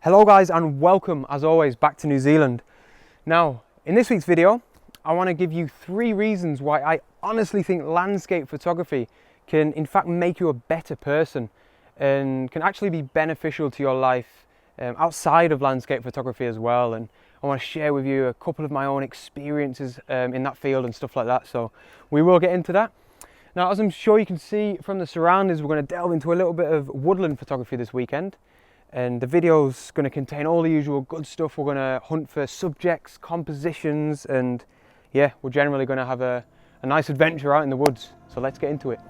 Hello guys, and welcome as always back to New Zealand. Now in this week's video I want to give you 3 reasons why I honestly think landscape photography can in fact make you a better person and can actually be beneficial to your life outside of landscape photography as well. And I want to share with you a couple of my own experiences in that field and stuff like that, so we will get into that. Now, as I'm sure you can see from the surroundings, we're going to delve into a little bit of woodland photography this weekend. And the video's going to contain all the usual good stuff. We're going to hunt for subjects, compositions, and yeah, we're generally going to have a nice adventure out in the woods. So let's get into it.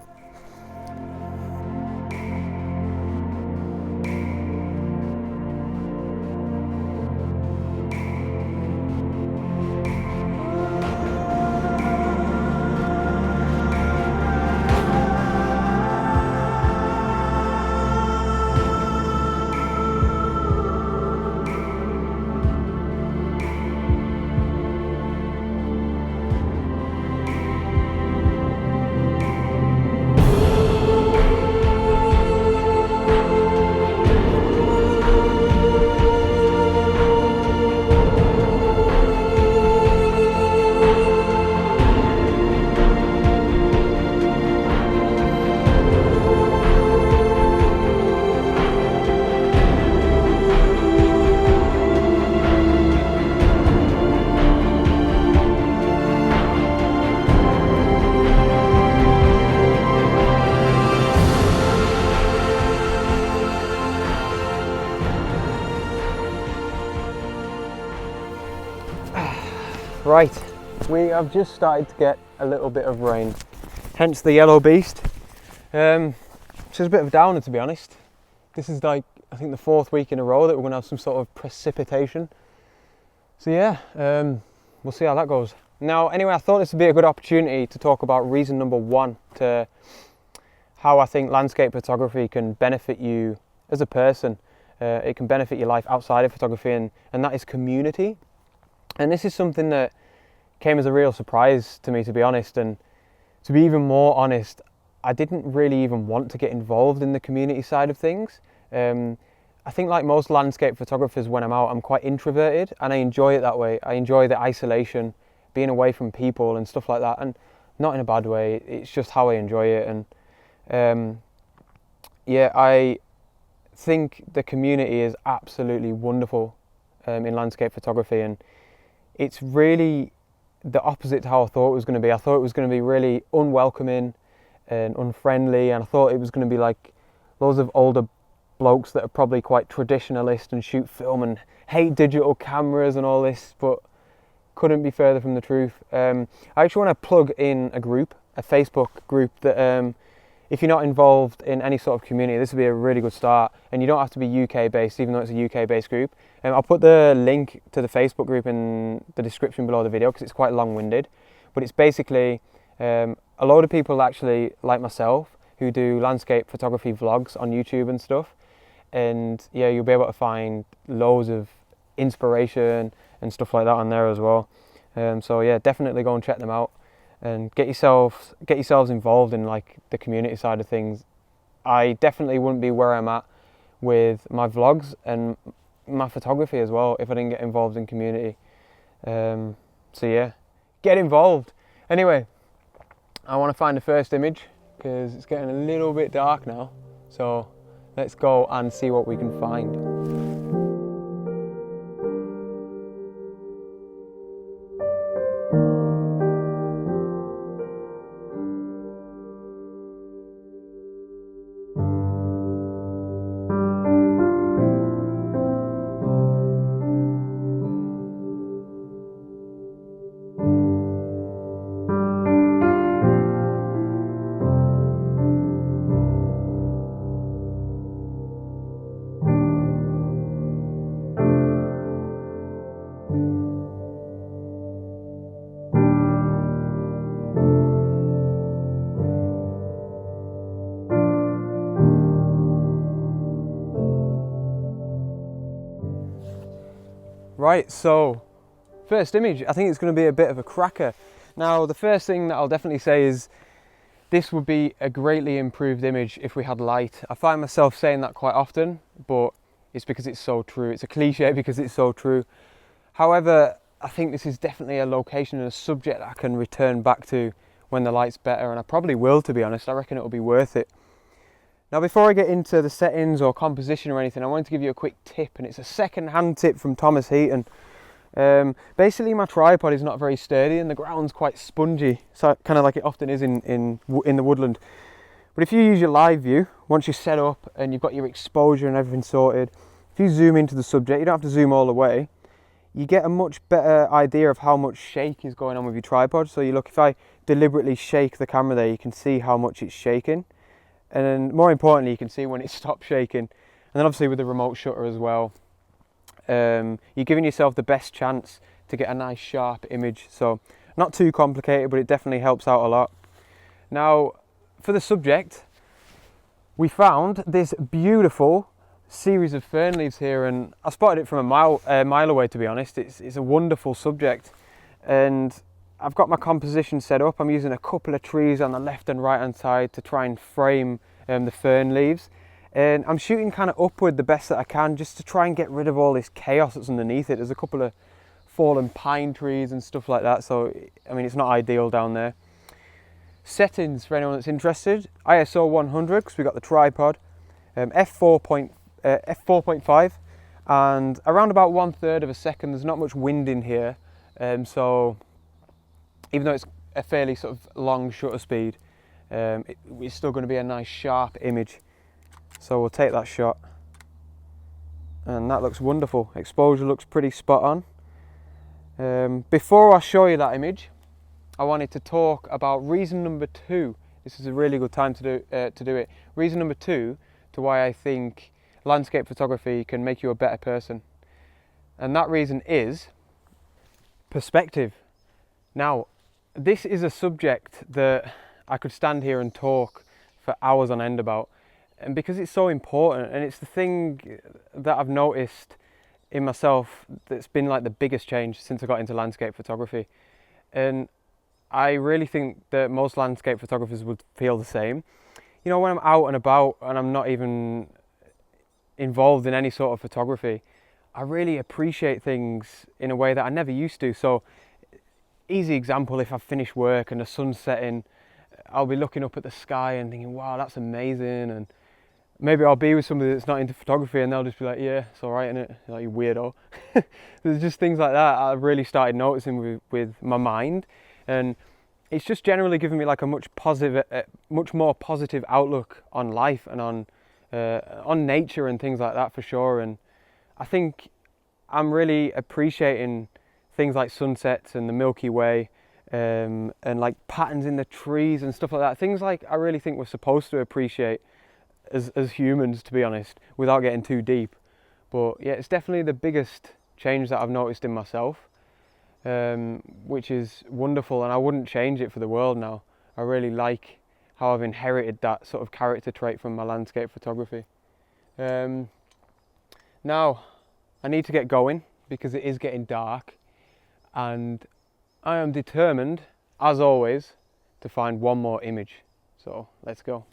Right, we have just started to get a little bit of rain, hence the yellow beast. Which is a bit of a downer, to be honest. This is like, I think, the 4th week in a row that we're going to have some sort of precipitation. So yeah, we'll see how that goes. Now, anyway, I thought this would be a good opportunity to talk about reason number 1 to how I think landscape photography can benefit you as a person. It can benefit your life outside of photography, and that is community. And this is something that came as a real surprise to me, to be honest. And to be even more honest, I didn't really even want to get involved in the community side of things. I think, like most landscape photographers, when I'm out, I'm quite introverted, and I enjoy it that way. I enjoy the isolation, being away from people and stuff like that, and not in a bad way. It's just how I enjoy it. And yeah, I think the community is absolutely wonderful in landscape photography, and it's really the opposite to how I thought it was going to be. I thought it was going to be really unwelcoming and unfriendly, and I thought it was going to be like loads of older blokes that are probably quite traditionalist and shoot film and hate digital cameras and all this, but couldn't be further from the truth. I actually want to plug in a group, a Facebook group that if you're not involved in any sort of community, this would be a really good start. And you don't have to be UK based, even though it's a UK based group. I'll put the link to the Facebook group in the description below the video because it's quite long-winded. But it's basically a load of people actually like myself who do landscape photography vlogs on YouTube and stuff. And yeah, you'll be able to find loads of inspiration and stuff like that on there as well. So yeah, definitely go and check them out and get yourselves involved in like the community side of things. I definitely wouldn't be where I'm at with my vlogs and my photography as well if I didn't get involved in community. So yeah, get involved. Anyway, I want to find the first image because it's getting a little bit dark now. So let's go and see what we can find. Right, so first image, I think it's going to be a bit of a cracker. Now, the first thing that I'll definitely say is this would be a greatly improved image if we had light. I find myself saying that quite often, but it's because it's so true. It's a cliche because it's so true. However, I think this is definitely a location and a subject that I can return back to when the light's better, and I probably will, to be honest. I reckon it'll be worth it. Now, before I get into the settings or composition or anything, I wanted to give you a quick tip, and it's a second-hand tip from Thomas Heaton. Basically, my tripod is not very sturdy and the ground's quite spongy, so kind of like it often is in the woodland. But if you use your live view, once you're set up and you've got your exposure and everything sorted, if you zoom into the subject, you don't have to zoom all the way, you get a much better idea of how much shake is going on with your tripod. So you look, if I deliberately shake the camera there, you can see how much it's shaking. And then more importantly, you can see when it stops shaking. And then obviously with the remote shutter as well, you're giving yourself the best chance to get a nice sharp image. So not too complicated, but it definitely helps out a lot. Now, for the subject, we found this beautiful series of fern leaves here, and I spotted it from a mile away, to be honest. It's a wonderful subject, and I've got my composition set up. I'm using a couple of trees on the left and right hand side to try and frame the fern leaves, and I'm shooting kind of upward the best that I can just to try and get rid of all this chaos that's underneath it. There's a couple of fallen pine trees and stuff like that, so I mean, it's not ideal down there. Settings for anyone that's interested: ISO 100 because we got the tripod, f4.5, and around about 1/3 of a second. There's not much wind in here, so even though it's a fairly sort of long shutter speed, it's still going to be a nice sharp image. So we'll take that shot, and that looks wonderful. Exposure looks pretty spot on. Before I show you that image, I wanted to talk about reason number 2. This is a really good time to do it. Reason number 2 to why I think landscape photography can make you a better person. And that reason is perspective. Now, this is a subject that I could stand here and talk for hours on end about. And because it's so important, and it's the thing that I've noticed in myself that's been like the biggest change since I got into landscape photography. And I really think that most landscape photographers would feel the same. You know, when I'm out and about and I'm not even involved in any sort of photography, I really appreciate things in a way that I never used to. So, easy example, if I've finished work and the sun's setting, I'll be looking up at the sky and thinking, wow, that's amazing. And maybe I'll be with somebody that's not into photography and they'll just be like, yeah, it's all right, innit? Like, you weirdo. There's just things like that I've really started noticing with my mind. And it's just generally given me like a much more positive outlook on life and on nature and things like that, for sure. And I think I'm really appreciating things like sunsets and the Milky Way, and like patterns in the trees and stuff like that. Things like I really think we're supposed to appreciate as humans, to be honest, without getting too deep. But yeah, it's definitely the biggest change that I've noticed in myself, which is wonderful, and I wouldn't change it for the world now. I really like how I've inherited that sort of character trait from my landscape photography. Now, I need to get going because it is getting dark, and I am determined, as always, to find one more image. So let's go.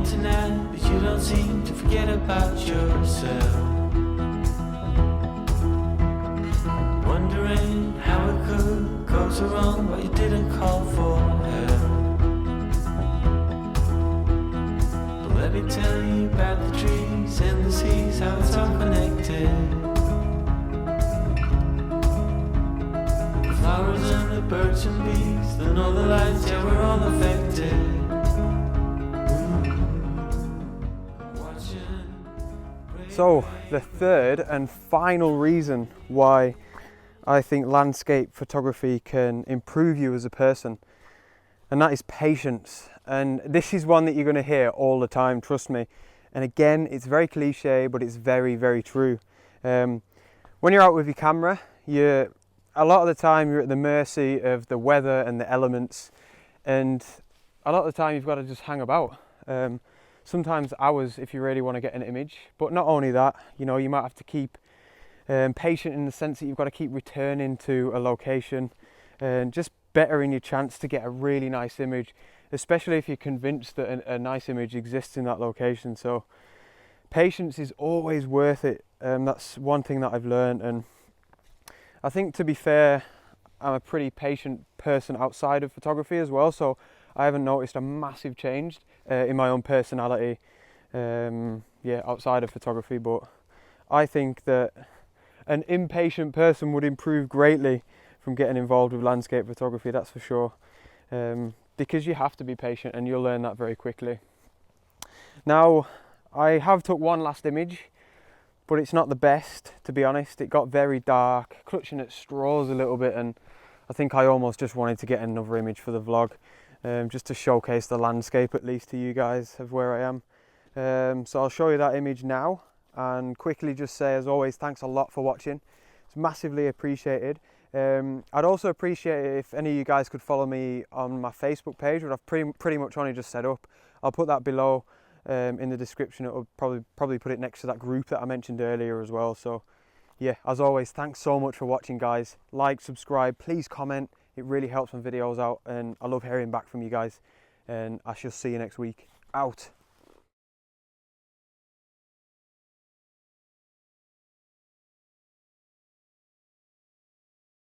Tonight, but you don't seem to forget about yourself. Wondering how it could go so wrong, but you didn't call for help. But let me tell you about the trees and the seas, how it's all connected. The flowers and the birds and bees, the northern lights, yeah, we're all affected. So, the third and final reason why I think landscape photography can improve you as a person, and that is patience. And this is one that you're going to hear all the time, trust me. And again, it's very cliche, but it's very, very true. When you're out with your camera, a lot of the time you're at the mercy of the weather and the elements. And a lot of the time you've got to just hang about. Sometimes hours if you really want to get an image. But not only that, you know, you might have to keep patient in the sense that you've got to keep returning to a location and just bettering your chance to get a really nice image, especially if you're convinced that a nice image exists in that location. So patience is always worth it. That's one thing that I've learned, and I think, to be fair, I'm a pretty patient person outside of photography as well, so I haven't noticed a massive change in my own personality outside of photography. But I think that an impatient person would improve greatly from getting involved with landscape photography, that's for sure, because you have to be patient and you'll learn that very quickly. Now, I have took one last image, but it's not the best, to be honest. It got very dark, clutching at straws a little bit, and I think I almost just wanted to get another image for the vlog, just to showcase the landscape at least to you guys of where I am. So I'll show you that image now, and quickly just say, as always, thanks a lot for watching. It's massively appreciated. I'd also appreciate it if any of you guys could follow me on my Facebook page, which I've pretty much only just set up. I'll put that below in the description. It'll probably put it next to that group that I mentioned earlier as well. So yeah, as always, thanks so much for watching, guys. Like, subscribe, please comment. It really helps my videos out, and I love hearing back from you guys, and I shall see you next week. Out.